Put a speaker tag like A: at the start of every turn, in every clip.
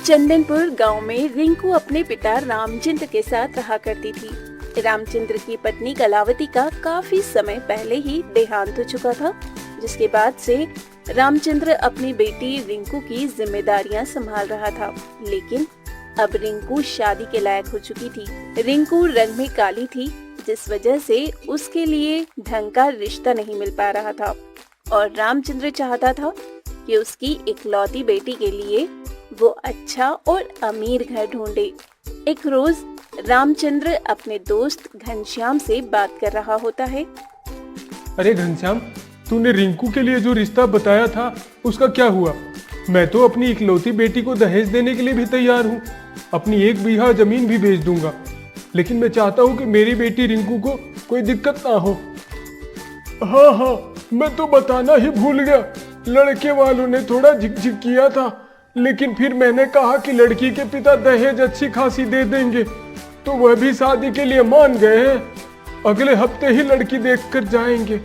A: चंदनपुर गांव में रिंकू अपने पिता रामचंद्र के साथ रहा करती थी। रामचंद्र की पत्नी कलावती का काफी समय पहले ही देहांत हो चुका था, जिसके बाद से रामचंद्र अपनी बेटी रिंकू की जिम्मेदारियां संभाल रहा था। लेकिन अब रिंकू शादी के लायक हो चुकी थी। रिंकू रंग में काली थी, जिस वजह से उसके लिए ढंग का रिश्ता नहीं मिल पा रहा था और रामचंद्र चाहता था कि उसकी इकलौती बेटी के लिए वो अच्छा और अमीर घर ढूंढे। एक रोज रामचंद्र अपने दोस्त घनश्याम से बात कर रहा होता है।
B: अरे घनश्याम, तूने रिंकू के लिए जो रिश्ता बताया था उसका क्या हुआ? मैं तो अपनी इकलौती बेटी को दहेज देने के लिए भी तैयार हूँ। अपनी 1 बीघा जमीन भी बेच दूंगा, लेकिन मैं चाहता हूँ कि मेरी बेटी रिंकू को कोई दिक्कत ना हो। हाँ, मैं तो बताना ही भूल गया। लड़के वालों ने थोड़ा झिकझिक किया था, लेकिन फिर मैंने कहा कि लड़की के पिता दहेज अच्छी खासी दे देंगे, तो वह भी शादी के लिए मान गए हैं। अगले हफ्ते ही लड़की देखकर जाएंगे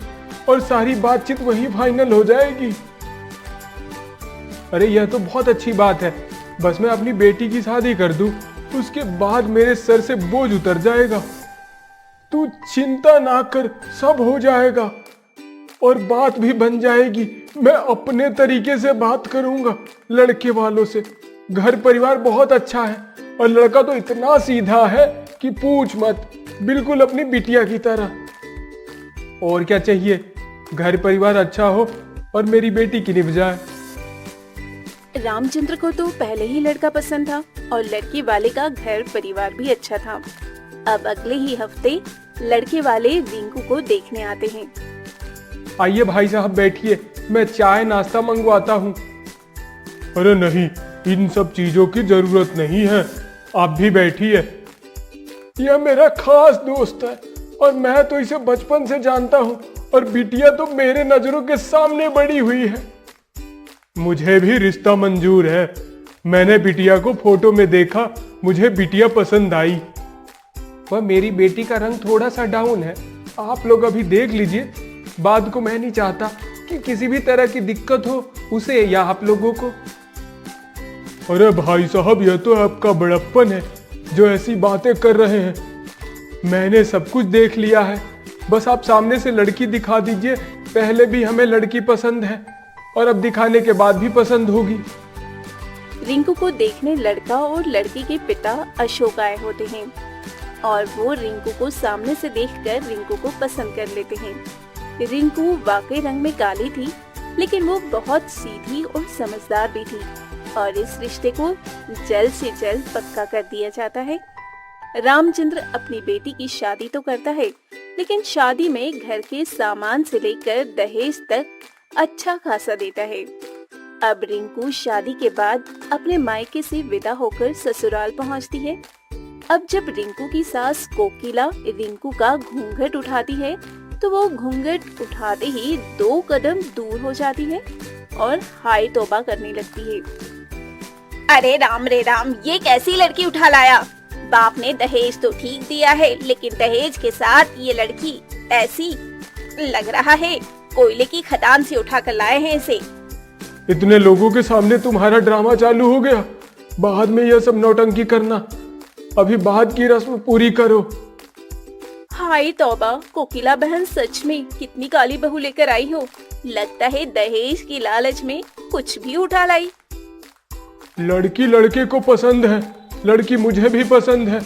B: और सारी बातचीत वहीं फाइनल हो जाएगी। अरे यह तो बहुत अच्छी बात है। बस मैं अपनी बेटी की शादी कर दूं, उसके बाद मेरे सर से बोझ उतर जाएगा। तू चिंता ना कर, सब हो जाएगा और बात भी बन जाएगी। मैं अपने तरीके से बात करूंगा लड़के वालों से। घर परिवार बहुत अच्छा है और लड़का तो इतना सीधा है कि पूछ मत, बिल्कुल अपनी बिटिया की तरह। और क्या चाहिए? घर परिवार अच्छा हो और मेरी बेटी की निभ जाए।
A: रामचंद्र को तो पहले ही लड़का पसंद था और लड़के वाले का घर परिवार भी अच्छा था। अब अगले ही हफ्ते लड़के वाले रिंकू को देखने आते हैं।
B: आइए भाई साहब, बैठिए, मैं चाय नाश्ता मंगवाता हूँ। अरे नहीं, इन सब चीजों की जरूरत नहीं है, आप भी बैठिए। यह मेरा खास दोस्त है और मैं तो इसे बचपन से जानता हूँ और बिटिया तो मेरे नजरों के सामने बड़ी हुई है। मुझे भी रिश्ता मंजूर है। मैंने बिटिया को फोटो में देखा, मुझे बिटिया पसंद आई। वह मेरी बेटी का रंग थोड़ा सा डाउन है, आप लोग अभी देख लीजिए। बाद को मैं नहीं चाहता कि किसी भी तरह की दिक्कत हो उसे या आप लोगों को। अरे भाई साहब, यह तो आपका बड़प्पन है जो ऐसी बातें कर रहे हैं। मैंने सब कुछ देख लिया है, बस आप सामने से लड़की दिखा दीजिए। पहले भी हमें लड़की पसंद है और अब दिखाने के बाद भी पसंद होगी।
A: रिंकू को देखने लड़का और लड़की के पिता अशोक आए होते हैं और वो रिंकू को सामने से देखकर रिंकू को पसंद कर लेते हैं। रिंकू वाकई रंग में काली थी, लेकिन वो बहुत सीधी और समझदार भी थी और इस रिश्ते को जल्द से जल्द पक्का कर दिया जाता है। रामचंद्र अपनी बेटी की शादी तो करता है, लेकिन शादी में घर के सामान से लेकर दहेज तक अच्छा खासा देता है। अब रिंकू शादी के बाद अपने मायके से विदा होकर ससुराल पहुंचती है। अब जब रिंकू की सास कोकिला रिंकू का घूंघट उठाती है, तो वो घूंघट उठाते ही 2 कदम दूर हो जाती है और हाय तौबा करने लगती है। अरे राम रे राम, ये कैसी लड़की उठा लाया? बाप ने दहेज तो ठीक दिया है, लेकिन दहेज के साथ ये लड़की ऐसी लग रहा है कोयले की खदान से उठा कर लाए हैं इसे।
B: इतने लोगों के सामने तुम्हारा ड्रामा चालू हो गया, बाद में यह सब नौटंकी करना। अभी बाद की रस्म पूरी करो।
A: हाय तौबा, कोकिला बहन सच में कितनी काली बहू लेकर आई हो। लगता है दहेज की लालच में कुछ भी उठा लाई।
B: लड़की लड़के को पसंद है, लड़की मुझे भी पसंद है,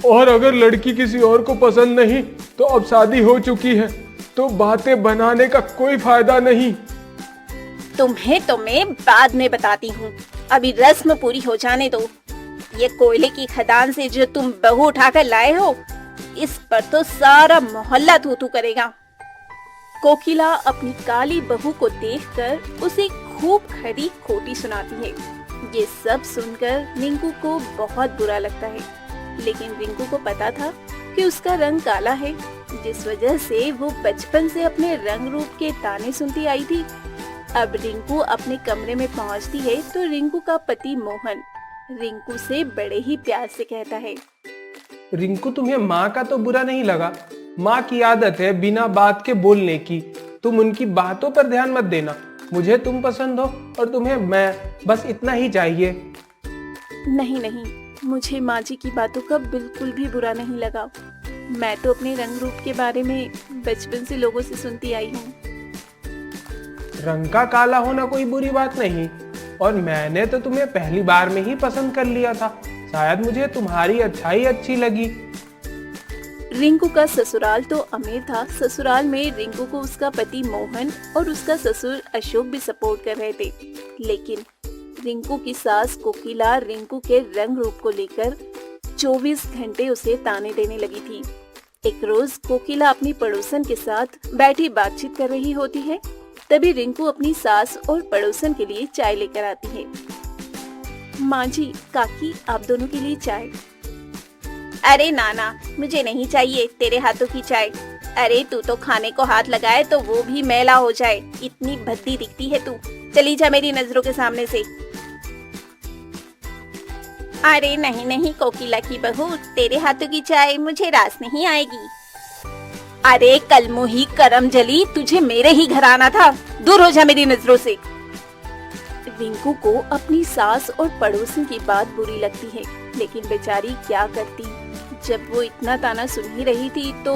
B: और अगर लड़की किसी और को पसंद नहीं तो अब शादी हो चुकी है, तो बातें बनाने का कोई फायदा नहीं।
A: तुम्हें तो मैं बाद में बताती हूँ, अभी रस्म पूरी हो जाने दो। ये कोयले की खदान से जो तुम बहू उठाकर लाए हो, इस पर तो सारा मोहल्ला थू थू करेगा। कोकिला अपनी काली बहू को देखकर उसे खूब खरी खोटी सुनाती है। ये सब सुनकर रिंकू को बहुत बुरा लगता है, लेकिन रिंकू को पता था कि उसका रंग काला है, जिस वजह से वो बचपन से अपने रंग रूप के ताने सुनती आई थी। अब रिंकू अपने कमरे में पहुंचती है तो रिंकू का पति मोहन रिंकू से बड़े ही प्यार से कहता है,
C: रिंकू, तुम्हें माँ का तो बुरा नहीं लगा? माँ की आदत है बिना बात के बोलने की। तुम उनकी बातों पर ध्यान मत देना। मुझे तुम पसंद हो और तुम्हें मैं, बस इतना ही चाहिए।
A: नहीं नहीं, मुझे माँ जी की बातों का बिल्कुल भी बुरा नहीं लगा। मैं तो अपने रंग रूप के बारे में बचपन से लोगों से सुनती आई हूँ।
C: रंग का काला होना कोई बुरी बात नहीं, और मैंने तो तुम्हें पहली बार में ही पसंद कर लिया था। शायद मुझे तुम्हारी अच्छाई अच्छी लगी।
A: रिंकू का ससुराल तो अमीर था। ससुराल में रिंकू को उसका पति मोहन और उसका ससुर अशोक भी सपोर्ट कर रहे थे, लेकिन रिंकू की सास कोकिला रिंकू के रंग रूप को लेकर 24 घंटे उसे ताने देने लगी थी। एक रोज कोकिला अपनी पड़ोसन के साथ बैठी बातचीत कर रही होती है, तभी रिंकू अपनी सास और पड़ोसन के लिए चाय लेकर आती है। माँ जी, काकी, आप दोनों के लिए चाय। अरे नाना, मुझे नहीं चाहिए तेरे हाथों की चाय। अरे तू तो खाने को हाथ लगाए तो वो भी मैला हो जाए, इतनी भद्दी दिखती है तू। चली जा मेरी नजरों के सामने से। अरे नहीं नहीं कोकिला की बहू, तेरे हाथों की चाय मुझे रास नहीं आएगी। अरे कल मुही करम जली, तुझे मेरे ही घर आना था, दूर हो जा मेरी नजरों से। रिंकू को अपनी सास और पड़ोसन की बात बुरी लगती है, लेकिन बेचारी क्या करती। जब वो इतना ताना सुन ही रही थी तो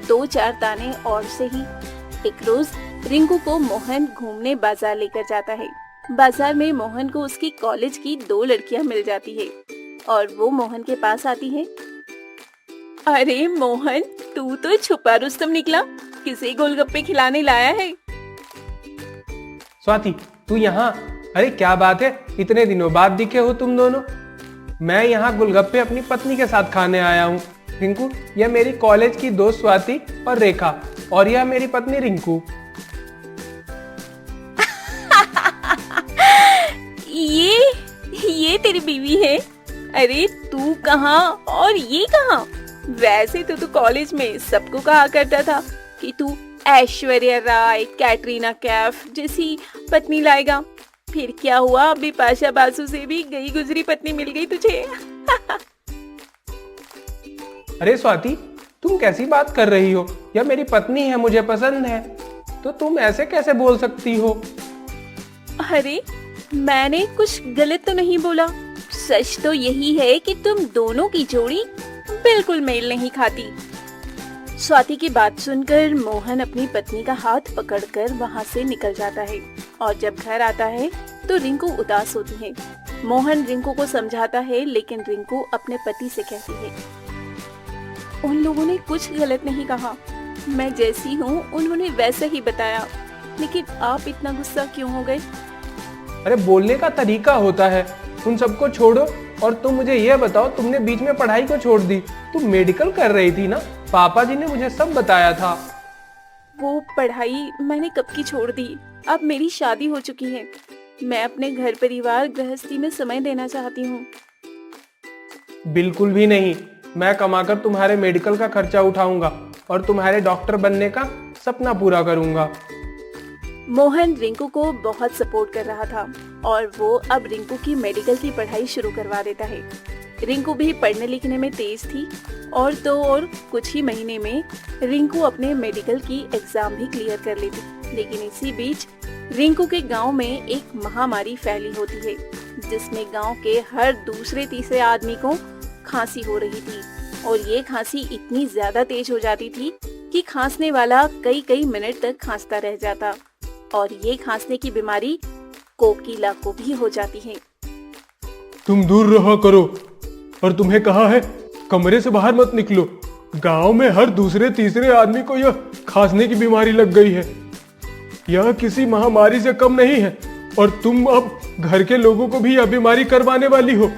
A: 2-4 ताने और से ही। एक रोज रिंकू को मोहन घूमने बाजार लेकर जाता है। बाजार में मोहन को उसकी कॉलेज की 2 लड़कियां मिल जाती है और वो मोहन के पास आती है। अरे मोहन, तू तो छुपा रुस्तम निकला, किसे गोलगप्पे खिलाने लाया है?
C: स्वाति, तू यहाँ? अरे क्या बात है, इतने दिनों बाद दिखे हो तुम दोनों। मैं यहाँ गोलगप्पे अपनी पत्नी के साथ खाने आया हूँ। रिंकू, यह मेरी कॉलेज की दोस्त स्वाति और रेखा, और यह मेरी पत्नी रिंकू।
A: ये तेरी बीवी है? अरे तू कहाँ और ये कहाँ? वैसे तो तू कॉलेज में सबको कहा करता था कि तू ऐश्वर्या राय, कैटरीना कैफ जैसी पत्नी लाएगा। फिर क्या हुआ, अभी पाशा बासु से भी गई गुजरी पत्नी मिल गई तुझे।
C: अरे स्वाति, तुम कैसी बात कर रही हो? यह मेरी पत्नी है, मुझे पसंद है, तो तुम ऐसे कैसे बोल सकती हो?
A: अरे मैंने कुछ गलत तो नहीं बोला। सच तो यही है कि तुम दोनों की जोड़ी बिल्कुल मेल नहीं खाती। स्वाति की बात सुनकर मोहन अपनी पत्नी का हाथ पकड़कर वहाँ से निकल जाता है और जब घर आता है तो रिंकू उदास होती है। मोहन रिंकू को समझाता है, लेकिन रिंकू अपने पति से कहती है, उन लोगों ने कुछ गलत नहीं कहा, मैं जैसी हूँ उन्होंने वैसा ही बताया, लेकिन आप इतना गुस्सा क्यों हो गए?
C: अरे बोलने का तरीका होता है, उन सबको छोड़ो और तुम मुझे यह बताओ, तुमने बीच में पढ़ाई को छोड़ दी? तुम मेडिकल कर रही थी ना? पापा जी ने मुझे सब बताया था।
A: वो पढ़ाई मैंने कब की छोड़ दी, अब मेरी शादी हो चुकी है। मैं अपने घर परिवार गृहस्थी में समय देना चाहती हूँ।
C: बिल्कुल भी नहीं, मैं कमाकर तुम्हारे मेडिकल का खर्चा उठाऊंगा और तुम्हारे डॉक्टर बनने का सपना पूरा करूंगा।
A: मोहन रिंकू को बहुत सपोर्ट कर रहा था और वो अब रिंकू की मेडिकल की पढ़ाई शुरू करवा देता है। रिंकू भी पढ़ने लिखने में तेज थी और तो और कुछ ही महीने में रिंकू अपने मेडिकल की एग्जाम भी क्लियर कर लेती। लेकिन इसी बीच रिंकू के गांव में एक महामारी फैली होती है, जिसमें गांव के हर दूसरे तीसरे आदमी को खांसी हो रही थी और ये खांसी इतनी ज्यादा तेज हो जाती थी कि खांसने वाला कई कई मिनट तक खांसता रह जाता और ये खांसने की बीमारी कोकिला को भी हो जाती है।
B: तुम दूर रहा करो, और तुम्हें कहा है कमरे से बाहर मत निकलो। गांव में हर दूसरे तीसरे आदमी को यह खांसने की बीमारी लग गई है। यह किसी महामारी से कम नहीं है और तुम अब घर के लोगों को भी यह बीमारी करवाने वाली हो।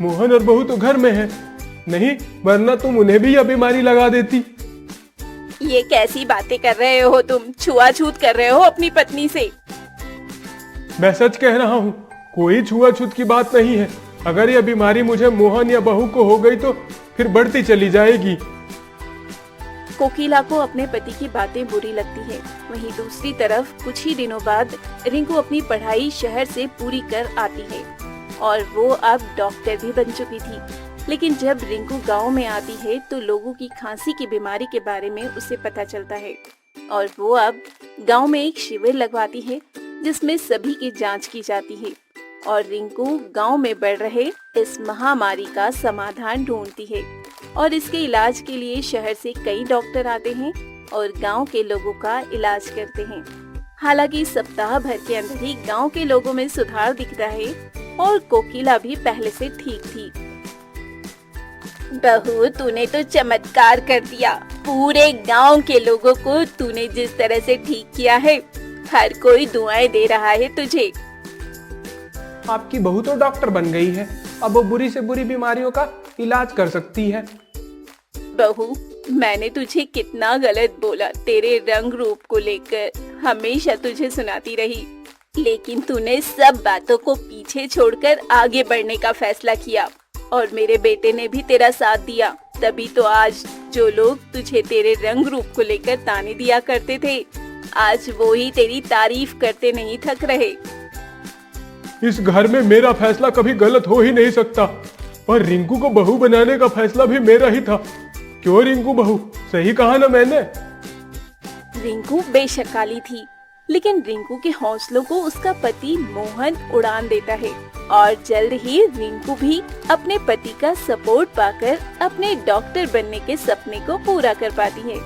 B: मोहन और बहू तो घर में है, नहीं वरना तुम उन्हें भी यह बीमारी लगा देती।
A: ये कैसी बातें कर रहे हो तुम? छुआछूत कर रहे हो अपनी पत्नी से।
B: मैं सच कह रहा हूँ, कोई छुआछूत की बात नहीं है। अगर यह बीमारी मुझे मोहन या बहू को हो गई तो फिर बढ़ती चली जाएगी।
A: कोकिला को अपने पति की बातें बुरी लगती है। वहीं दूसरी तरफ कुछ ही दिनों बाद रिंकू अपनी पढ़ाई शहर से पूरी कर आती है और वो अब डॉक्टर भी बन चुकी थी। लेकिन जब रिंकू गांव में आती है तो लोगों की खांसी की बीमारी के बारे में उसे पता चलता है और वो अब गांव में एक शिविर लगवाती है जिसमें सभी की जांच की जाती है। और रिंकू गांव में बढ़ रहे इस महामारी का समाधान ढूंढती है और इसके इलाज के लिए शहर से कई डॉक्टर आते हैं और गांव के लोगों का इलाज करते हैं। हालांकि सप्ताह भर के अंदर ही गांव के लोगों में सुधार दिखता है और कोकिला भी पहले से ठीक थी। बहू, तूने तो चमत्कार कर दिया। पूरे गांव के लोगों को तूने जिस तरह से ठीक किया है, हर कोई दुआएं दे रहा है तुझे।
C: आपकी बहू तो डॉक्टर बन गई है, अब वो बुरी से बुरी बीमारियों का इलाज कर सकती है।
A: बहू, मैंने तुझे कितना गलत बोला। तेरे रंग रूप को लेकर हमेशा तुझे सुनाती रही, लेकिन तूने सब बातों को पीछे छोड़कर आगे बढ़ने का फैसला किया और मेरे बेटे ने भी तेरा साथ दिया। तभी तो आज जो लोग तुझे तेरे रंग रूप को लेकर ताने दिया करते थे, आज वो ही तेरी तारीफ करते नहीं थक रहे।
B: इस घर में मेरा फैसला कभी गलत हो ही नहीं सकता, पर रिंकू को बहू बनाने का फैसला भी मेरा ही था। क्यों रिंकू बहू, सही कहा ना मैंने?
A: रिंकू बेशक काली थी, लेकिन रिंकू के हौसलों को उसका पति मोहन उड़ान देता है और जल्द ही रिंकू भी अपने पति का सपोर्ट पाकर अपने डॉक्टर बनने के सपने को पूरा कर पाती है।